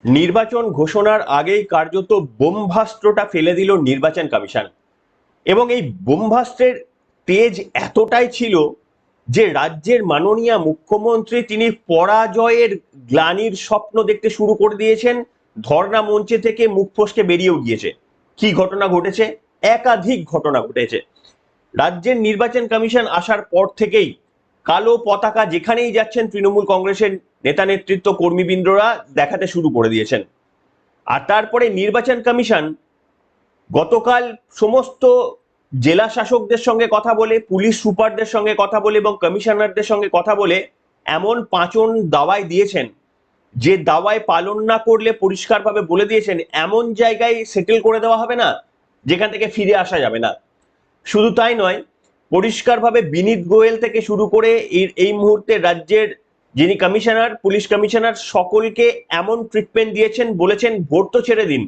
নির্বাচন ঘোষণার আগেই কার্যত বোমভাস্ত্রটা ফেলে দিল নির্বাচন কমিশন। এবং এই বোমভাস্ত্রের তেজ এতটাই ছিল যে রাজ্যের মাননীয় মুখ্যমন্ত্রী তিনি পরাজয়ের গ্লানির স্বপ্ন দেখতে শুরু করে দিয়েছেন। ধর্ণা মঞ্চে থেকে মুখ ফসকে বেরিয়েও গিয়েছে। কি ঘটনা ঘটেছে? একাধিক ঘটনা ঘটেছে। রাজ্যের নির্বাচন কমিশন আসার পর থেকেই কালো পতাকা যেখানেই যাচ্ছেন তৃণমূল কংগ্রেসের নেতা নেতৃত্ব কর্মীবৃন্দরা দেখাতে শুরু করে দিয়েছেন। আর তারপরে নির্বাচন কমিশন গতকাল সমস্ত জেলা শাসকদের সঙ্গে কথা বলে, পুলিশ সুপারদের সঙ্গে কথা বলে এবং কমিশনারদের সঙ্গে কথা বলে এমন পাঁচন দাওয়াই দিয়েছেন যে দাওয়াই পালন না করলে পরিষ্কারভাবে বলে দিয়েছেন এমন জায়গায় সেটেল করে দেওয়া হবে না যেখান থেকে ফিরে আসা যাবে না। শুধু তাই নয়, পরিষ্কারভাবে বিনীত গোয়েল থেকে শুরু করে এই মুহূর্তে রাজ্যের যিনি কমিশনার, পুলিশ কমিশনার, সকলকে এমন ট্রিটমেন্ট দিয়েছেন, বলেছেন ভোট তো ছেড়ে দিন,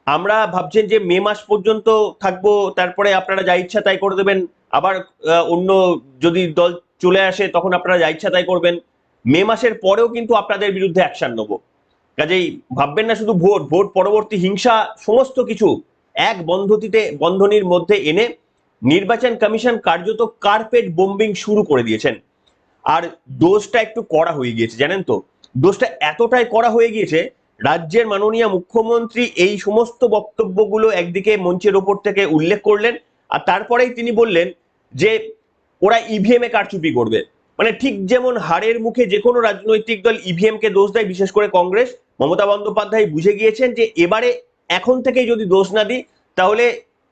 আমরা ভাবছেন যে মে মাস পর্যন্ত থাকবো, তারপরে আপনারা যা ইচ্ছা তাই করে দেবেন, আবার অন্য যদি দল চলে আসে তখন আপনারা যা ইচ্ছা তাই করবেন, মে মাসের পরেও কিন্তু আপনাদের বিরুদ্ধে অ্যাকশন নেবো। কাজেই ভাববেন না শুধু ভোট, ভোট পরবর্তী হিংসা সমস্ত কিছু এক বন্ধনীর মধ্যে এনে নির্বাচন কমিশন কার্যত কার্পেট বোম্বিং শুরু করে দিয়েছেন। আর দোষটা একটু কড়া হয়ে গিয়েছে, জানেন তো, দোষটা এতটাই কড়া হয়ে গিয়েছে, রাজ্যের মাননীয় মুখ্যমন্ত্রী এই সমস্ত বক্তব্যগুলো একদিকে মঞ্চের ওপর থেকে উল্লেখ করলেন, আর তারপরেই তিনি বললেন যে ওরা ইভিএম এ কারচুপি করবে। মানে ঠিক যেমন হারের মুখে যে কোনো রাজনৈতিক দল ইভিএম কে দোষ দেয়, বিশেষ করে কংগ্রেস, মমতা বন্দ্যোপাধ্যায় বুঝে গিয়েছেন যে এবারে এখন থেকেই যদি দোষ না দিই তাহলে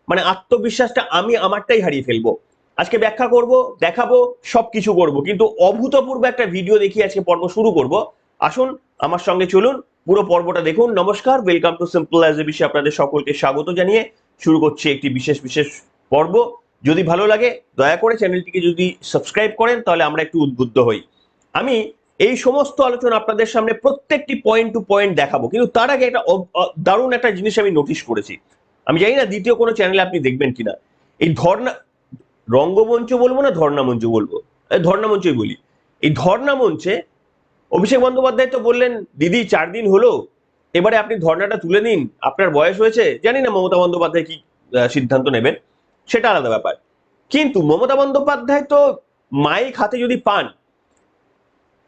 মানে আত্মবিশ্বাসটা আমি আমারটাই হারিয়ে ফেলবো। আজকে ব্যাখ্যা করব, দেখাবো, সবকিছু করব, কিন্তু অভূতপূর্ব একটা ভিডিও দেখিয়ে আজকে পর্ব শুরু করব। আসুন আমার সঙ্গে চলুন, পুরো পর্বটা দেখুন। নমস্কার, welcome to simple as a বিষয়, আপনাদের সকলকে স্বাগত জানিয়ে শুরু করছি একটি বিশেষ পর্ব। যদি ভালো লাগে দয়া করে চ্যানেলটিকে যদি সাবস্ক্রাইব করেন তাহলে আমরা একটু উদ্বুদ্ধ হই। আমি এই সমস্ত আলোচনা আপনাদের সামনে প্রত্যেকটি পয়েন্ট টু পয়েন্ট দেখাবো, কিন্তু তার আগে একটা দারুণ একটা জিনিস আমি নোটিশ করেছি। আমি জানি না দ্বিতীয় কোনো চ্যানেলে আপনি দেখবেন কিনা। এই ধর্ণা রঙ্গমঞ্চ বলবো না ধর্ণা মঞ্চ বলবো, ধর্ণা মঞ্চই বলি। এই ধর্ণা মঞ্চে অভিষেক বন্দ্যোপাধ্যায় তো বললেন দিদি 4 দিন হলো, এবারে আপনি ধর্ণাটা তুলে নিন, আপনার বয়স হয়েছে। জানি না মমতা বন্দ্যোপাধ্যায় কি সিদ্ধান্ত নেবেন, সেটা আলাদা ব্যাপার। কিন্তু মমতা বন্দ্যোপাধ্যায় তো মাইক হাতে যদি পান,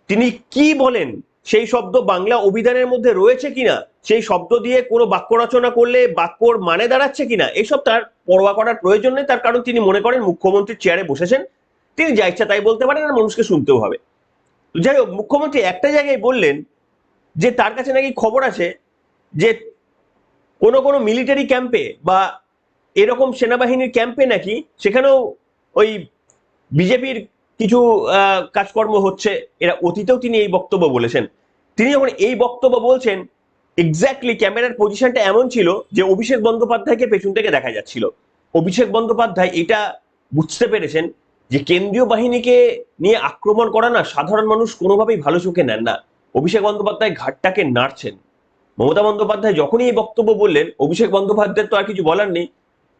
তিনি কি বলেন সেই শব্দ বাংলা অভিধানের মধ্যে রয়েছে কিনা, সেই শব্দ দিয়ে কোনো বাক্য রচনা করলে বাক্যর মানে দাঁড়াচ্ছে কিনা, এইসব তার পরোয়া করার প্রয়োজন নেই। তার কারণ তিনি মনে করেন মুখ্যমন্ত্রীর চেয়ারে বসেছেন, তিনি যা ইচ্ছা তাই বলতে পারেন আর মানুষকে শুনতেও হবে। যাই হোক, মুখ্যমন্ত্রী একটা জায়গায় বললেন যে তার কাছে নাকি খবর আছে যে কোনো মিলিটারি ক্যাম্পে বা এরকম সেনাবাহিনীর ক্যাম্পে নাকি সেখানেও ওই বিজেপির কিছু কাজকর্ম হচ্ছে। এরা অতীতেও তিনি এই বক্তব্য বলেছেন। তিনি যখন এই বক্তব্য বলছেন, এক্স্যাক্টলি ক্যামেরার পজিশনটা এমন ছিল যে অভিষেক বন্দ্যোপাধ্যায়কে পেছন থেকে দেখা যাচ্ছিল। অভিষেক বন্দ্যোপাধ্যায় এটা বুঝতে পেরেছেন যে কেন্দ্রীয় বাহিনীকে নিয়ে আক্রমণ করা না সাধারণ মানুষ কোনোভাবেই ভালো চোখে নেন না। অভিষেক বন্দ্যোপাধ্যায় ঘাটটাকে নাড়ছেন। মমতা বন্দ্যোপাধ্যায় যখনই এই বক্তব্য বললেন, অভিষেক বন্দ্যোপাধ্যায়ের তো আর কিছু বলার নেই,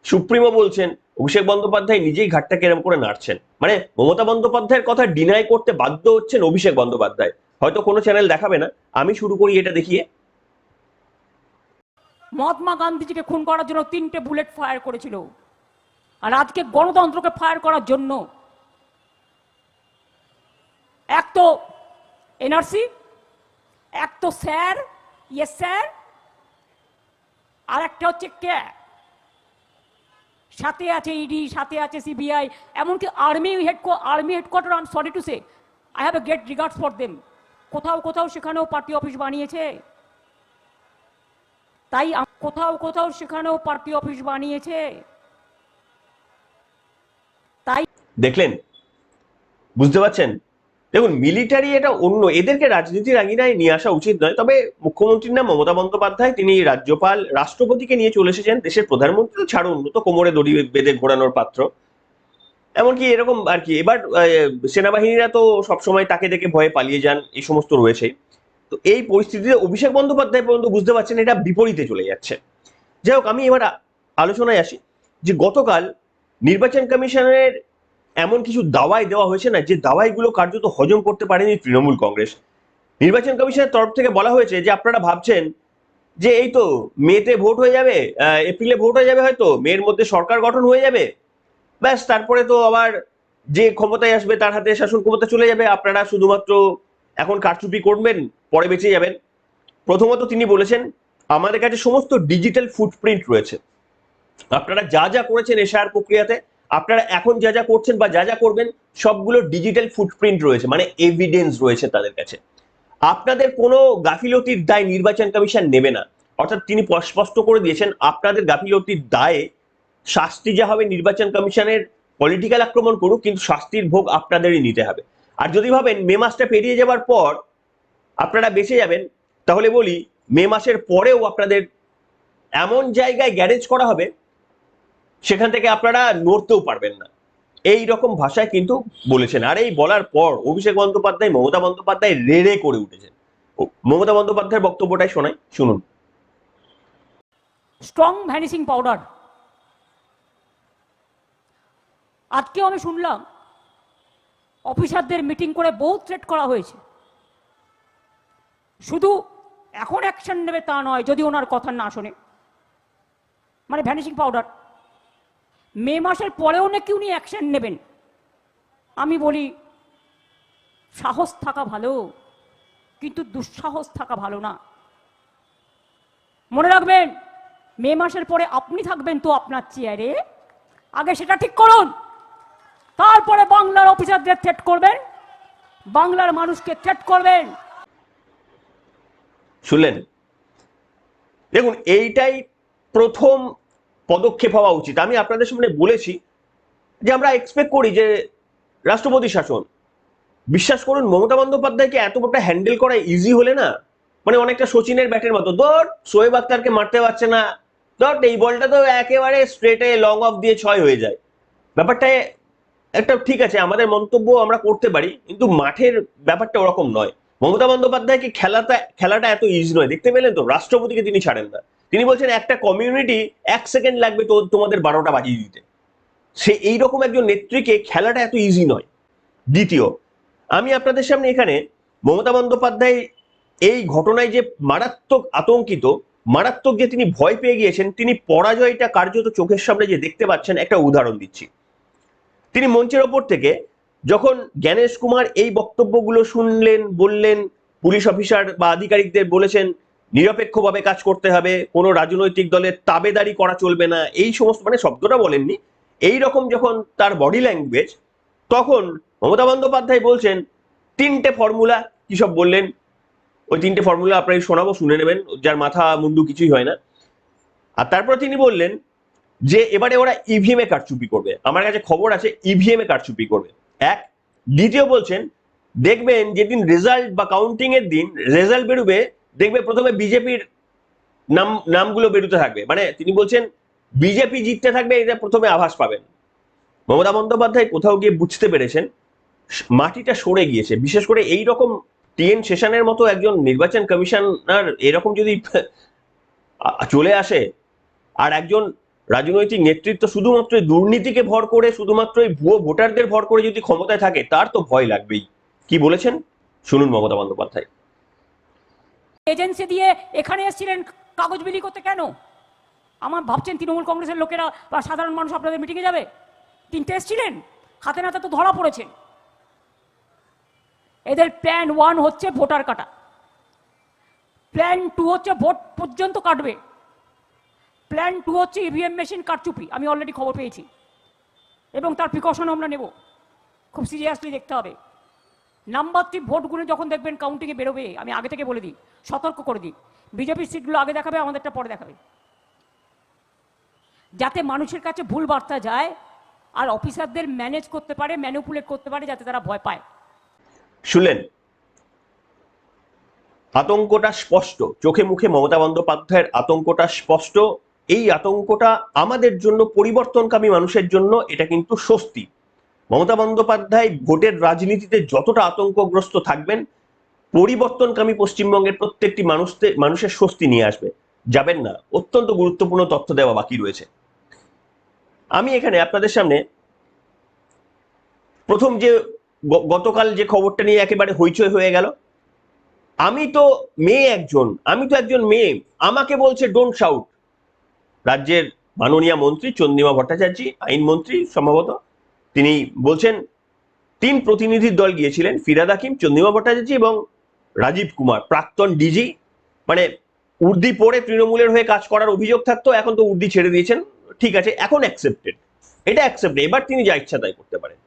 সুপ্রিমো বলছেন, অভিষেক বন্দ্যোপাধ্যায় নিজেই ঘাটটাকে এরকম করে নাড়ছেন। মানে মমতা বন্দ্যোপাধ্যায়ের কথা ডিনাই করতে বাধ্য হচ্ছেন অভিষেক বন্দ্যোপাধ্যায়। হয়তো কোনো চ্যানেল দেখাবে না, আমি শুরু করি এটা দেখিয়ে। মহাত্মা গান্ধীজিকে খুন করার জন্য 3টে বুলেট ফায়ার করেছিল, আর আজকে গণতন্ত্রকে ফায়ার করার জন্য এক তো এনআরসি, এক তো স্যার, ইয়েস স্যার, আর একটা হচ্ছে কে, সাথে আছে ইডি, সাথে আছে সিবিআই, এমনকি army headquarter. I am sorry to say, I have a great regards for them. কোথাও সেখানেও পার্টি অফিস বানিয়েছে, তাই কোথাও সেখানেও পার্টি অফিস বানিয়েছে। তাই দেখলেন, বুঝতে পারছেন? দেখুন, মিলিটারি এটা অন্য, এদেরকে রাজনীতির আঙিনায় নিয়ে আসা উচিত নয়। তবে মুখ্যমন্ত্রীর নাম মমতা বন্দ্যোপাধ্যায়, তিনি রাজ্যপাল রাষ্ট্রপতিকে নিয়ে চলে এসেছেন। দেশের প্রধানমন্ত্রী তো ছাড়ুন, তো কোমরে দড়ি বেঁধে ঘোরানোর পাত্র। এমনকি এরকম আর কি, এবার সেনাবাহিনীরা তো সবসময় তাকে দেখে ভয়ে পালিয়ে যান, এই সমস্ত রয়েছে। তো এই পরিস্থিতিতে অভিষেক বন্দ্যোপাধ্যায় পর্যন্ত বুঝতে পারছেন এটা বিপরীতে চলে যাচ্ছে। যাই হোক, আমি এবার আলোচনায় আসি যে গতকাল নির্বাচন কমিশনের এমন কিছু দাওয়াই দেওয়া হয়েছে না, যে দাওয়াইগুলো কার্যত হজম করতে পারেনি তৃণমূল কংগ্রেস। নির্বাচন কমিশনের তরফ থেকে বলা হয়েছে যে আপনারা ভাবছেন যে এই তো মেতে ভোট হয়ে যাবে, এপ্রিলে ভোট হয়ে যাবে, হয়তো মের মধ্যে সরকার গঠন হয়ে যাবে, ব্যাস তারপরে তো আবার যে ক্ষমতায় আসবে তার হাতে শাসন ক্ষমতা চলে যাবে, আপনারা শুধুমাত্র এখন কারচুপি করবেন, পরে বেঁচে যাবেন। প্রথমত তিনি বলেছেন আমাদের কাছে সমস্ত ডিজিটাল ফুটপ্রিন্ট রয়েছে, আপনারা যা যা করেছেন এসআর প্রক্রিয়াতে, আপনারা এখন যা যা করছেন বা যা যা করবেন সবগুলো ডিজিটাল ফুটপ্রিন্ট রয়েছে, মানে এভিডেন্স রয়েছে তাদের কাছে। আপনাদের কোনো গাফিলতির দায় নির্বাচন কমিশন নেবে না। অর্থাৎ তিনি স্পষ্ট করে দিয়েছেন আপনাদের গাফিলতির দায়ে শাস্তি যা হবে নির্বাচন কমিশনের পলিটিক্যাল আক্রমণ করুক, কিন্তু শাস্তির ভোগ আপনাদেরই নিতে হবে। আর যদি ভাবেন মে মাসটা পেরিয়ে যাবার পর আপনারা বেঁচে যাবেন, তাহলে বলি মে মাসের পরেও আপনাদের এমন জায়গায় গ্যারেজ করা হবে সেখান থেকে আপনারা নড়তেও পারবেন না, এই রকম ভাষায় কিন্তু বলেছেন। আর এই বলার পর অভিষেক বন্দ্যোপাধ্যায়, মমতা বন্দ্যোপাধ্যায় রেড়ে করে উঠেছেন। মমতা বন্দ্যোপাধ্যায়ের বক্তব্যটাই শোনাই, শুনুন। Strong vanishing powder. আজকেও আমি শুনলাম অফিসারদের মিটিং করে বহু থ্রেট করা হয়েছে, শুধু এখন অ্যাকশন নেবে তা নয় যদি ওনার কথা না শোনে, মানে ভ্যানিশিং পাউডার। মে মাসের পরেও নাকি উনি অ্যাকশন নেবেন। আমি বলি সাহস থাকা ভালো, কিন্তু দুঃসাহস থাকা ভালো না। মনে রাখবেন মে মাসের পরে আপনি থাকবেন তো আপনার চেয়ারে, আগে সেটা ঠিক করুন, তারপরে বাংলার অফিসারদের থ্রেট করবেন, বাংলার মানুষকে থ্রেট করবেন। শুনলেন? দেখুন, এইটাই প্রথম পদক্ষেপ হওয়া উচিত। আমি আপনাদের সামনে বলেছি যে আমরা এক্সপেক্ট করি যে রাষ্ট্রপতি শাসন, বিশ্বাস করুন মমতা বন্দ্যোপাধ্যায়কে এতটা হ্যান্ডেল করা ইজি হলে না, মানে অনেকটা সচিনের ব্যাটের মতো, ধর শোয়েব আক্তারকে মারতে পারছে না, ধর এই বলটা তো একেবারে স্ট্রেটে লং অফ দিয়ে 6 হয়ে যায়। ব্যাপারটা একটা ঠিক আছে, আমাদের মন্তব্য আমরা করতে পারি, কিন্তু মাঠের ব্যাপারটা ওরকম নয়। মমতা বন্দ্যোপাধ্যায়কে খেলাটা এত ইজি নয়। দেখতে পেলেন তো, রাষ্ট্রপতিকে তিনি ছাড়েন না। তিনি বলছেন একটা কমিউনিটি 1 সেকেন্ড লাগবে তো তোমাদের 12টা বাজিয়ে দিতে। সে এইরকম একজন নেত্রীকে খেলাটা এত ইজি নয়। দ্বিতীয়, আমি আপনাদের সামনে এখানে মমতা বন্দ্যোপাধ্যায় এই ঘটনায় যে মারাত্মক আতঙ্কিত, মারাত্মক যে তিনি ভয় পেয়ে গিয়েছেন, তিনি পরাজয়টা কার্যত চোখের সামনে যে দেখতে পাচ্ছেন, একটা উদাহরণ দিচ্ছি। তিনি মঞ্চের ওপর থেকে যখন জ্ঞানেশ কুমার এই বক্তব্যগুলো শুনলেন, বললেন, পুলিশ অফিসার বা আধিকারিকদের বলেছেন নিরপেক্ষভাবে কাজ করতে হবে, কোনো রাজনৈতিক দলের তাবেদারি করা চলবে না, এই সমস্ত, মানে শব্দটা বলেননি, এই রকম যখন তার বডি ল্যাঙ্গুয়েজ, তখন মমতা বন্দ্যোপাধ্যায় বলছেন 3টে ফর্মুলা, কি সব বললেন, ওই 3টে ফর্মুলা আপনাকে শোনাবো, শুনে নেবেন, যার মাথা মুন্ডু কিছুই হয় না। আর তারপর তিনি বললেন যে এবারে ওরা ইভিএম এ কারচুপি করবে, আমার কাছে খবর আছে ইভিএম এ কারচুপি করবে, এক। দ্বিতীয় বলছেন দেখবেন যেদিন রেজাল্ট বা কাউন্টিং এর দিন রেজাল্ট বেরোবে, দেখবে প্রথমে বিজেপির নামগুলো বেরোতে থাকবে, মানে তিনি বলছেন বিজেপি জিততে থাকবে, এটা প্রথমে আভাস পাবেন। মমতা বন্দ্যোপাধ্যায় কোথাও গিয়ে বুঝতে পেরেছেন মাটিটা সরে গিয়েছে। বিশেষ করে এই রকম টিএন সেশনের মতো একজন নির্বাচন কমিশনার এরকম যদি চলে আসে, আর একজন রাজনৈতিক নেতৃত্ব শুধুমাত্র দুর্নীতিকে ভর করে, শুধুমাত্র ভুয়ো ভোটারদের ভর করে যদি ক্ষমতায় থাকে, তার তো ভয় লাগবেই। কি বলেছেন শুনুন মমতা বন্দ্যোপাধ্যায়। এজেন্সি দিয়ে এখানে এসেছিলেন কাগজ বিলি করতে কেন? আমার ভাবছেন তৃণমূল কংগ্রেসের লোকেরা বা সাধারণ মানুষ আপনাদের মিটিংয়ে যাবে? 3টে এসেছিলেন, হাতে নাতে তো ধরা পড়েছেন। এদের প্ল্যান 1 হচ্ছে ভোটার কাটা, প্ল্যান 2 হচ্ছে ভোট পর্যন্ত কাটবে, প্ল্যান 2 হচ্ছে ইভিএম মেশিন কারচুপি। আমি অলরেডি খবর পেয়েছি এবং তার প্রিকশন আমরা নেব, খুব সিরিয়াসলি দেখতে হবে। নাম্বার 3, ভোটগুলো যখন দেখবেন কাউন্টিংয়ে বেরোবে, আমি আগে থেকে বলে দিই, সতর্ক করে দিই, বিজেপির সিটগুলো আগে দেখাবে, আমাদেরটা পরে দেখাবে, যাতে মানুষের কাছে ভুল বার্তা যায় আর অফিসারদের ম্যানেজ করতে পারে, ম্যানিপুলেট করতে পারে, যাতে তারা ভয় পায়। শুনলেন, আতঙ্কটা স্পষ্ট, চোখে মুখে মমতা বন্দ্যোপাধ্যায়ের আতঙ্কটা স্পষ্ট। এই আতঙ্কটা আমাদের জন্য, পরিবর্তনকামী মানুষের জন্য এটা কিন্তু স্বস্তি। মমতা বন্দ্যোপাধ্যায় ভোটের রাজনীতিতে যতটা আতঙ্কগ্রস্ত থাকবেন, পরিবর্তনকামী পশ্চিমবঙ্গের প্রত্যেকটি মানুষের স্বস্তি নিয়ে আসবে। যাবেন না, অত্যন্ত গুরুত্বপূর্ণ তথ্য দেওয়া বাকি রয়েছে। আমি এখানে আপনাদের সামনে প্রথম যে গতকাল যে খবরটা নিয়ে একেবারে হইচই হয়ে গেল, আমি তো একজন মেয়ে, আমাকে বলছে ডোন্ট শাউট। রাজ্যের মাননীয় মন্ত্রী চন্দ্রিমা ভট্টাচার্য, আইনমন্ত্রী সম্ভবত, তিনি বলছেন 3 প্রতিনিধির দল গিয়েছিলেন, ফিরহাদ হাকিম, চন্দ্রিমা ভট্টাচার্য এবং রাজীব কুমার, প্রাক্তন ডিজি। মানে উর্দি পরে তৃণমূলের হয়ে কাজ করার অভিযোগ থাকতো, এখন তো উর্দি ছেড়ে দিয়েছেন, ঠিক আছে, এখন অ্যাকসেপ্টেড, এটা অ্যাকসেপ্টেড, এবার তিনি যা ইচ্ছা তাই করতে পারেন।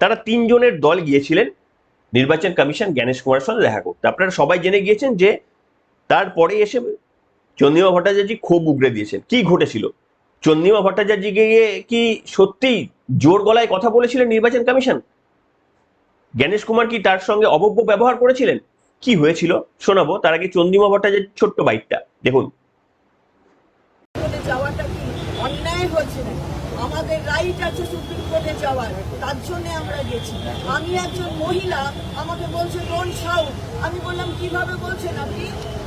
তারা 3 জনের দল গিয়েছিলেন নির্বাচন কমিশন জ্ঞানেশ কুমারের সঙ্গে দেখা করতে। আপনারা সবাই জেনে গিয়েছেন যে তারপরে এসে চন্দ্রিমা ভট্টাচার্য ক্ষোভ উগড়ে দিয়েছেন। কি ঘটেছিল? চন্দ্রিমা ভট্টাচার্যকে কি সত্যি জোর গলায় কথা বলেছিলেন নির্বাচন কমিশন? জ্ঞানেশ কুমার কি তার সঙ্গে অভব্য ব্যবহার করেছিলেন? কি হয়েছিল শোনাবো, তার আগে চন্দ্রিমা ভট্টাচার্যের ছোট্ট বাইটটা দেখুন। যাওয়াটা কি অন্যায় হচ্ছে না? আমাদের রাইট আছে সুপ্রিম কোর্টে যাওয়ার, তার জন্য আমরা গেছি। আমি একজন মহিলা, আমাকে বলছে ডোন্ট শাউট। আমি বললাম কিভাবে বলছেন আপনি?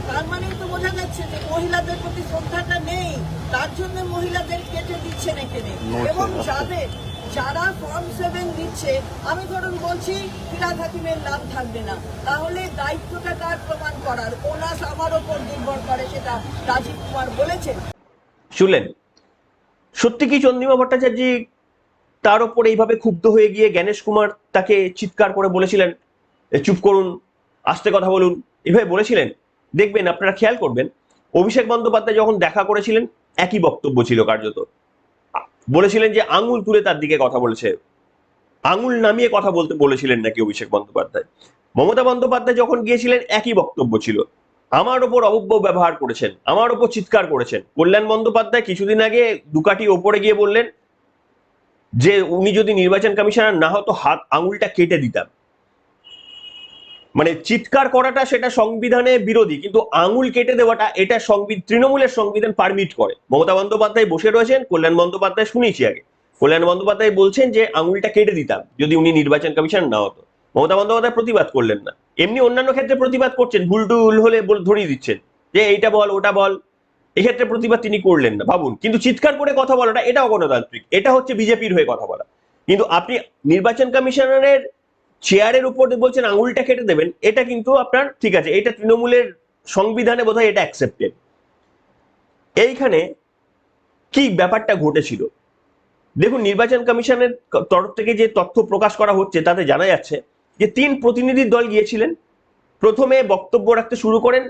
তার মানে তো বোঝা যাচ্ছে যে মহিলাদের প্রতি শ্রদ্ধাটা নেই, তার জন্য মহিলাদের কেটে দিচ্ছেন এখানে। এবং যারা ফর্ম 7 দিচ্ছে, আমি ধরুন বলছি ফিরহাদ হাকিমের নাম থাকবে না, তাহলে দায়িত্বটা কার প্রমাণ করার? ওনাস আমার ওপর নির্ভর করে, সেটা রাজীব কুমার বলেছেন। শুনলেন? সত্যি কি চন্দ্রিমা ভট্টাচার্য তার উপর এইভাবে ক্ষুব্ধ হয়ে গিয়ে জ্ঞানেশ কুমার তাকে চিৎকার করে বলেছিলেন চুপ করুন, আস্তে কথা বলুন, এভাবে বলেছিলেন? দেখবেন, আপনারা খেয়াল করবেন, অভিষেক বন্দ্যোপাধ্যায় যখন দেখা করেছিলেন একই বক্তব্য ছিল কার্যত। বলেছিলেন যে আঙুল তুলে তার দিকে কথা বলেছে, আঙুল নামিয়ে কথা বলতে বলেছিলেন নাকি অভিষেক বন্দ্যোপাধ্যায়। মমতা বন্দ্যোপাধ্যায় যখন গিয়েছিলেন একই বক্তব্য ছিল, আমার ওপর অভব্য ব্যবহার করেছেন, আমার ওপর চিৎকার করেছেন। কল্যাণ বন্দ্যোপাধ্যায় কিছুদিন আগে দুকাটি ওপরে গিয়ে বললেন যে উনি যদি নির্বাচন কমিশনার না হতো হাত আঙুলটা কেটে দিতাম। মানে চিৎকার করাটা সেটা সংবিধানে বিরোধী, কিন্তু আঙুল কেটে দেওয়াটা এটা তৃণমূলের সংবিধান পারমিট করে। মমতা বন্দ্যোপাধ্যায় বসে রয়েছেন, কল্যাণ বন্দ্যোপাধ্যায় শুনেছি আগে, কল্যাণ বন্দ্যোপাধ্যায় বলছেন যে আঙুলটা কেটে দিতাম যদি উনি নির্বাচন কমিশন না হতো। মমতা বন্দ্যোপাধ্যায় প্রতিবাদ করলেন না। এমনি অন্যান্য ক্ষেত্রে প্রতিবাদ করছেন, ভুল টুল হলে ধরিয়ে দিচ্ছেন যে এইটা বল ওটা বল, এক্ষেত্রে প্রতিবাদ তিনি করলেন না, ভাবুন। কিন্তু চিৎকার করে কথা বলাটা এটাও গণতান্ত্রিক, এটা হচ্ছে বিজেপির হয়ে কথা বলা। কিন্তু আপনি নির্বাচন কমিশনারের চেয়ারের উপর বলছেন আঙুলটা কেটে দেবেন, এটা কিন্তু আপনার ঠিক আছে, এটা তৃণমূলের সংবিধানে বোধহয় এটা অ্যাকসেপ্টেড। এইখানে কি ব্যাপারটা ঘটেছিল দেখুন, নির্বাচন কমিশনের তরফ থেকে যে তথ্য প্রকাশ করা হচ্ছে তাতে জানা যাচ্ছে যে 3 প্রতিনিধির দল গিয়েছিলেন। প্রথমে বক্তব্য রাখতে শুরু করেন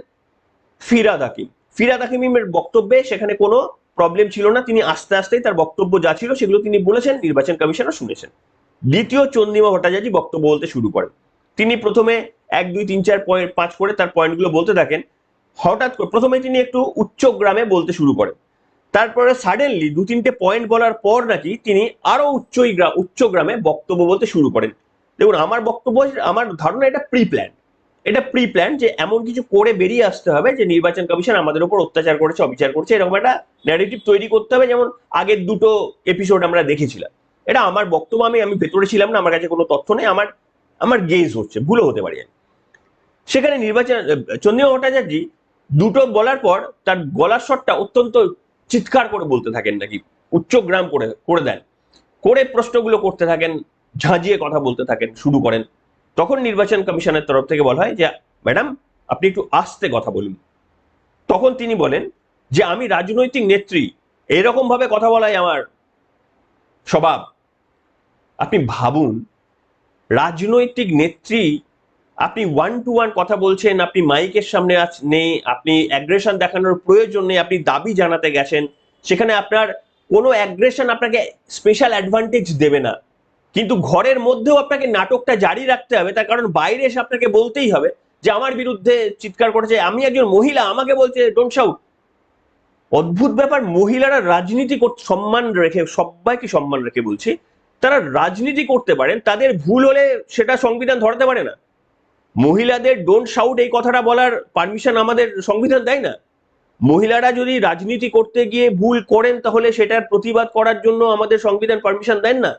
ফিরহাদ হাকিম। ফিরহাদ হাকিমের বক্তব্যে সেখানে কোনো প্রবলেম ছিল না, তিনি আস্তে আস্তেই তার বক্তব্য যা ছিল সেগুলো তিনি বলেছেন, নির্বাচন কমিশনার শুনেছেন। দ্বিতীয় চন্দ্রিমা ভট্টাচার্য বক্তব্য বলতে শুরু করেন। তিনি প্রথমে 1 2 3 4 5 করে তার পয়েন্টগুলো বলতে থাকেন। হঠাৎ করে প্রথমে তিনি একটু উচ্চগ্রামে বলতে শুরু করেন, তারপরে সাডেনলি 2-3টে পয়েন্ট বলার পর নাকি তিনি আরো উচ্চগ্রামে বক্তব্য বলতে শুরু করেন। দেখুন, আমার ধারণা এটা প্রি প্ল্যান যে এমন কিছু করে বেরিয়ে আসতে হবে যে নির্বাচন কমিশন আমাদের উপর অত্যাচার করেছে, অবিচার করছে, এরকম একটা ন্যারেটিভ তৈরি করতে হবে, যেমন আগের 2টো এপিসোড আমরা দেখেছিলাম। এটা আমার বক্তব্য, আমি ভেতরে ছিলাম না, আমার কাছে কোনো তথ্য নেই, আমার গেজ হচ্ছে, ভুলও হতে পারি। সেখানে চন্দ্রিমা ভট্টাচার্য 2টো বলার পর তার গলার স্বরটা অত্যন্ত চিৎকার করে বলতে থাকেন, নাকি উচ্চগ্রাম করে দেন, করে প্রশ্নগুলো করতে থাকেন, ঝাঁঝিয়ে কথা বলতে থাকেন, শুরু করেন। তখন নির্বাচন কমিশনের তরফ থেকে বলা হয় যে ম্যাডাম আপনি একটু আস্তে কথা বলুন। তখন তিনি বলেন যে আমি রাজনৈতিক নেত্রী, এরকম ভাবে কথা বলাই আমার স্বভাব। আপনি ভাবুন, রাজনৈতিক নেত্রী, আপনি 1 to 1 কথা বলছেন, আপনি মাইকের সামনে নেই, আপনি অ্যাগ্রেশন দেখানোর প্রয়োজন নেই, আপনি দাবি জানাতে গেছেন, সেখানে আপনার কোনো অ্যাগ্রেশন আপনাকে স্পেশাল অ্যাডভান্টেজ দেবে না, কিন্তু ঘরের মধ্যেও আপনাকে নাটকটা জারি রাখতে হবে, তার কারণ বাইরে এসে আপনাকে বলতেই হবে যে আমার বিরুদ্ধে চিৎকার করেছে, আমি একজন মহিলা, আমাকে বলছে ডোন্ট শাউট। অদ্ভুত ব্যাপার, মহিলারা রাজনীতি করতে সম্মান রেখে, সবাইকে সম্মান রেখে বলছি, তারা রাজনীতি করতে পারেন, তাদের ভুল হলে সেটা সংবিধান ধরাতে পারে না। মহিলাদের ডোন্ট শাউট এই কথাটা বলার পারমিশন আমাদের সংবিধান দেয় না। মহিলারা যদি রাজনীতি করতে গিয়ে ভুল করেন তাহলে সেটার প্রতিবাদ করার জন্য আমাদের সংবিধান পারমিশন দেন না।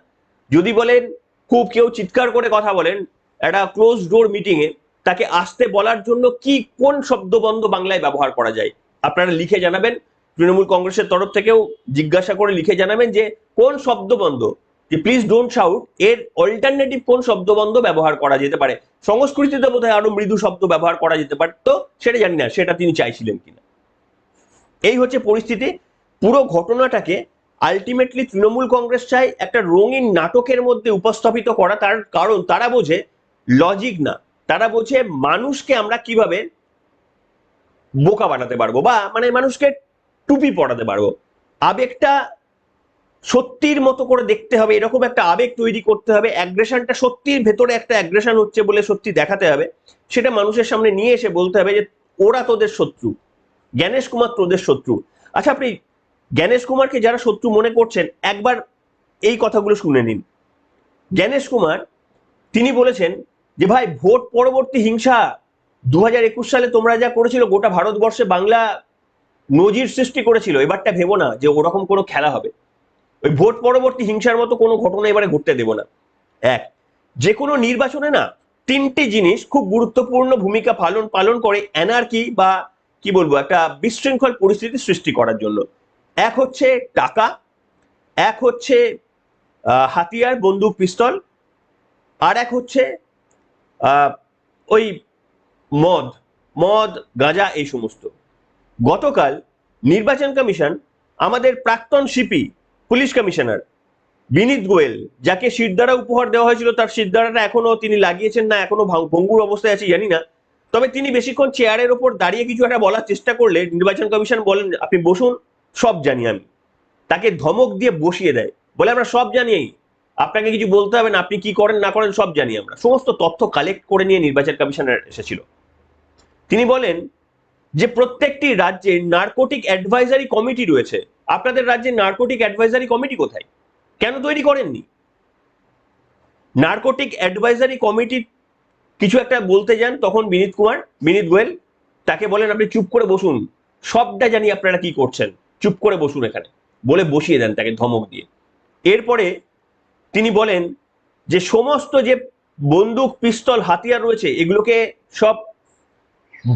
যদি বলেন খুব কেউ চিৎকার করে কথা বলেন একটা ক্লোজ ডোর মিটিং এ, তাকে আসতে বলার জন্য কোন শব্দবন্ধ বাংলায় ব্যবহার করা যায়, আপনারা লিখে জানাবেন। তৃণমূল কংগ্রেসের তরফ থেকেও জিজ্ঞাসা করে লিখে জানাবেন যে কোন শব্দবন্ধ যে প্লিজ ডোন্ট শাউট এর অল্টারনেটিভ কোন শব্দবন্ধ ব্যবহার করা যেতে পারে। সংস্কৃতিতে বোধহয় আরো মৃদু শব্দ ব্যবহার করা যেতে পারতো, সেটা জানি না সেটা তিনি চাইছিলেন কিনা। এই হচ্ছে পরিস্থিতি। পুরো ঘটনাটাকে আলটিমেটলি তৃণমূল কংগ্রেস চায় একটা রঙিন নাটকের মধ্যে উপস্থাপিত করা, তার কারণ তারা বোঝে লজিক না, তারা বোঝে মানুষকে আমরা কিভাবে বোকা বানাতে পারবো, বা মানে মানুষকে টুপি পরাতে পারবো। আবেগটা সত্যির মতো করে দেখতে হবে, এরকম একটা আবেগ তৈরি করতে হবে, অ্যাগ্রেশনটা সত্যির ভেতরে একটা অ্যাগ্রেশন হচ্ছে বলে সত্যি দেখাতে হবে, সেটা মানুষের সামনে নিয়ে এসে বলতে হবে যে ওরা তোদের শত্রু, জ্ঞানেশ কুমার তোদের শত্রু। আচ্ছা, আপনি জ্ঞানেশ কুমারকে যারা শত্রু মনে করছেন একবার এই কথাগুলো শুনে নিন। জ্ঞানেশ কুমার তিনি বলেছেন যে ভাই, ভোট পরবর্তী হিংসা 2021 সালে তোমরা যা করেছিল গোটা ভারতবর্ষে বাংলা নজির সৃষ্টি করেছিল, এবারটা ভেবো না যে ওরকম কোনো খেলা হবে। ওই ভোট পরবর্তী হিংসার মতো কোনো ঘটনা এবারে ঘটতে দেব না। এক, যে কোনো নির্বাচনে না তিনটি জিনিস খুব গুরুত্বপূর্ণ ভূমিকা পালন করে অ্যানার্কি বা কি বলবো একটা বিশৃঙ্খল পরিস্থিতি সৃষ্টি করার জন্য। এক হচ্ছে টাকা, এক হচ্ছে হাতিয়ার বন্দুক পিস্তল, আর এক হচ্ছে ওই মদ গাঁজা এই সমস্ত। গতকাল নির্বাচন কমিশন আমাদের প্রাক্তন সিপি পুলিশ কমিশনার বিনীত গোয়েল, যাকে শিরদাঁড়া উপহার দেওয়া হয়েছিল, তার শিরদাঁড়াটা এখনো তিনি লাগিয়েছেন না, এখনো ভঙ্গুর অবস্থায় আছে জানি না, তবে তিনি বেশিক্ষণ চেয়ারের ওপর দাঁড়িয়ে কিছু একটা বলার চেষ্টা করলে নির্বাচন কমিশন বলেন আপনি বসুন, সব জানি আমি। তাকে ধমক দিয়ে বসিয়ে দেয়, বলে আমরা সব জানি, আপনাকে কিছু বলতে হবে না, আপনি কি করেন না করেন সব জানি আমরা। সমস্ত তথ্য কালেক্ট করে নিয়ে নির্বাচন কমিশনার এসেছিল। তিনি বলেন যে প্রত্যেকটি রাজ্যে নার্কোটিক অ্যাডভাইজারি কমিটি রয়েছে, আপনাদের রাজ্যে নার্কোটিক অ্যাডভাইজারি কমিটি কোথায়, কেন তৈরি করেননি? নার্কোটিক অ্যাডভাইজারি কমিটি কিছু একটা বলতে যান, তখন বিনীত গোয়েল তাকে বলেন আপনি চুপ করে বসুন, সবটা জানি আপনারা কি করছেন, চুপ করে বসুন এখানে, বলে বসিয়ে দেন তাকে ধমক দিয়ে। এরপরে তিনি বলেন যে সমস্ত যে বন্দুক পিস্তল হাতিয়ার রয়েছে এগুলোকে সব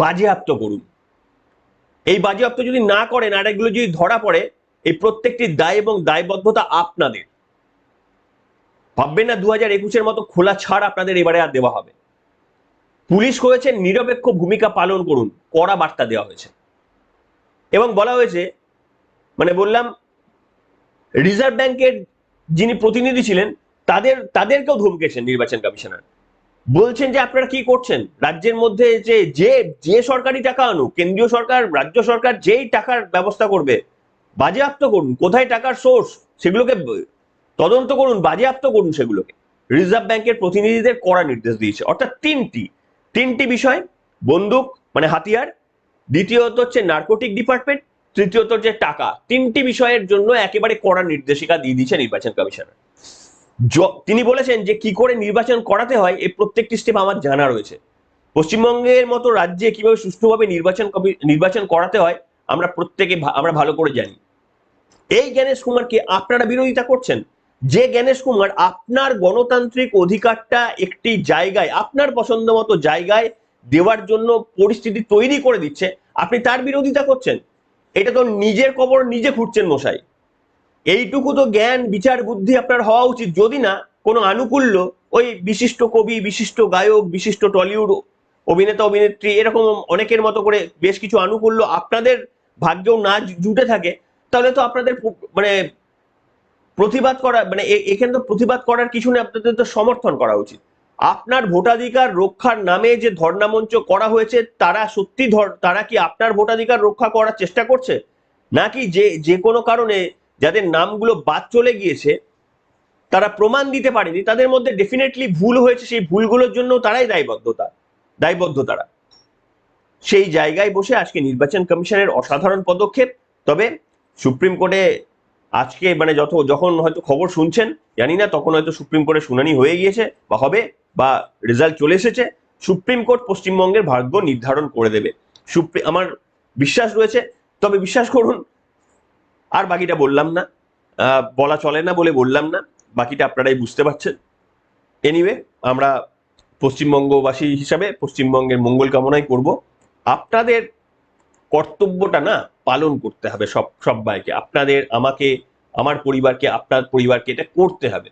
বাজেয়াপ্ত করুন। এই বাজেয়াপ্ত যদি না করেন আর এগুলো যদি ধরা পড়ে, এই প্রত্যেকটি দায় এবং দায়বদ্ধতা আপনাদের। ভাববেন না 2021-এর মতো খোলা ছাড় আপনাদের এবারে আর দেওয়া হবে। পুলিশ হয়েছে নিরপেক্ষ ভূমিকা পালন করুন, কড়া বার্তা দেওয়া হয়েছে। এবং বলা হয়েছে, মানে বললাম রিজার্ভ ব্যাংকের যিনি প্রতিনিধি ছিলেন তাদেরকেও ধমকেছেন নির্বাচন কমিশনার, বলছেন যে আপনারা কি করছেন, রাজ্যের মধ্যে যে সরকারি টাকা আনুক, কেন্দ্রীয় সরকার রাজ্য সরকার যেই টাকার ব্যবস্থা করবে বাজেয়াপ্ত করুন, কোথায় টাকার সোর্স সেগুলোকে তদন্ত করুন, বাজেয়াপ্ত করুন সেগুলোকে। রিজার্ভ ব্যাংকের প্রতিনিধিদের কড়া নির্দেশ দিয়েছে। অর্থাৎ তিনটি বিষয়, বন্দুক মানে হাতিয়ার, দ্বিতীয়ত হচ্ছে নার্কোটিক ডিপার্টমেন্ট, তৃতীয়ত হচ্ছে টাকা, তিনটি বিষয়ের জন্য একেবারে কড়া নির্দেশিকা দিয়ে দিয়েছে নির্বাচন কমিশনার। তিনি বলেছেন যে কি করে নির্বাচন করাতে হয় এই প্রত্যেকটি স্টেপ আমার জানা রয়েছে। পশ্চিমবঙ্গের মতো রাজ্যে কিভাবে সুষ্ঠুভাবে নির্বাচন করাতে হয় আমরা ভালো করে জানি। এই জ্ঞানেশ কুমারকে আপনারা বিরোধিতা করছেন, যে জ্ঞানেশ কুমার আপনার গণতান্ত্রিক অধিকারটা একটি জায়গায়, আপনার পছন্দ মতো জায়গায় দেওয়ার জন্য পরিস্থিতি তৈরি করে দিচ্ছে, আপনি তার বিরোধিতা করছেন। এটা তো নিজের কবর নিজে খুঁড়ছেন মশাই। এইটুকু তো জ্ঞান বিচার বুদ্ধি আপনার হওয়া উচিত, যদি না কোনো আনুকূল্য ওই বিশিষ্ট কবি, বিশিষ্ট গায়ক, বিশিষ্ট টলিউড অভিনেতা অভিনেত্রী এরকম অনেকের মতো করে বেশ কিছু আনুকূল্য আপনাদের ভাগ্যেও না জুটে থাকে, তাহলে তো আপনাদের মানে প্রতিবাদ করা, মানে এখানে তো প্রতিবাদ করার কিছু নেই, আপনাদের তো সমর্থন করা উচিত। আপনার ভোটাধিকার রক্ষার নামে যে ধর্ণা মঞ্চ করা হয়েছে, তারা কি আপনার ভোটাধিকার রক্ষা করার চেষ্টা করছে, নাকি যে কোনো কারণে যাদের নামগুলো বাদ চলে গিয়েছে তারা প্রমাণ দিতে পারেনি, তাদের মধ্যে ডেফিনেটলি ভুল হয়েছে, সেই ভুলগুলোর জন্য তারাই দায়বদ্ধ তারা। সেই জায়গায় বসে আজকে নির্বাচন কমিশনের অসাধারণ পদক্ষেপ। তবে সুপ্রিম কোর্টে আজকে মানে যখন হয়তো খবর শুনছেন জানি না, তখন হয়তো সুপ্রিম কোর্টে শুনানি হয়ে গিয়েছে বা হবে, বা রেজাল্ট চলে এসেছে। সুপ্রিম কোর্ট পশ্চিমবঙ্গের ভাগ্য নির্ধারণ করে দেবে আমার বিশ্বাস রয়েছে। তবে বিশ্বাস করুন, আর বাকিটা বললাম না, বলা চলে না বলে বললাম না, বাকিটা আপনারাই বুঝতে পারছেন। এনিওয়ে, আমরা পশ্চিমবঙ্গবাসী হিসাবে পশ্চিমবঙ্গের মঙ্গল কামনাই করব। আপনাদের কর্তব্যটা না পালন করতে হবে সবাইকে, আপনাদের, আমাকে, আমার পরিবারকে, আপনার পরিবারকে, এটা করতে হবে।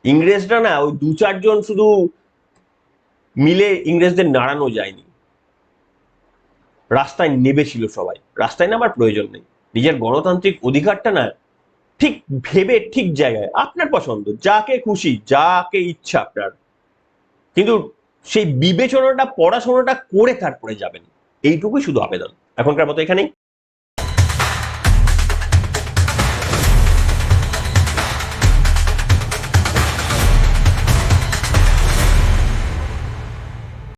ইংরেজরা না ওই 2-4 জন শুধু মিলে ইংরেজদের নাড়ানো যায়নি, রাস্তায় নেমেছিল সবাই। রাস্তায় নামার প্রয়োজন নেই, নিজের গণতান্ত্রিক অধিকারটা না ঠিক ভেবে ঠিক জায়গায়, আপনার পছন্দ, যাকে খুশি যাকে ইচ্ছা আপনার, কিন্তু সেই বিবেচনাটা পড়াশোনাটা করে তারপরে যাবেন, এইটুকুই শুধু আবেদন। এখনকার মতো এখানেই।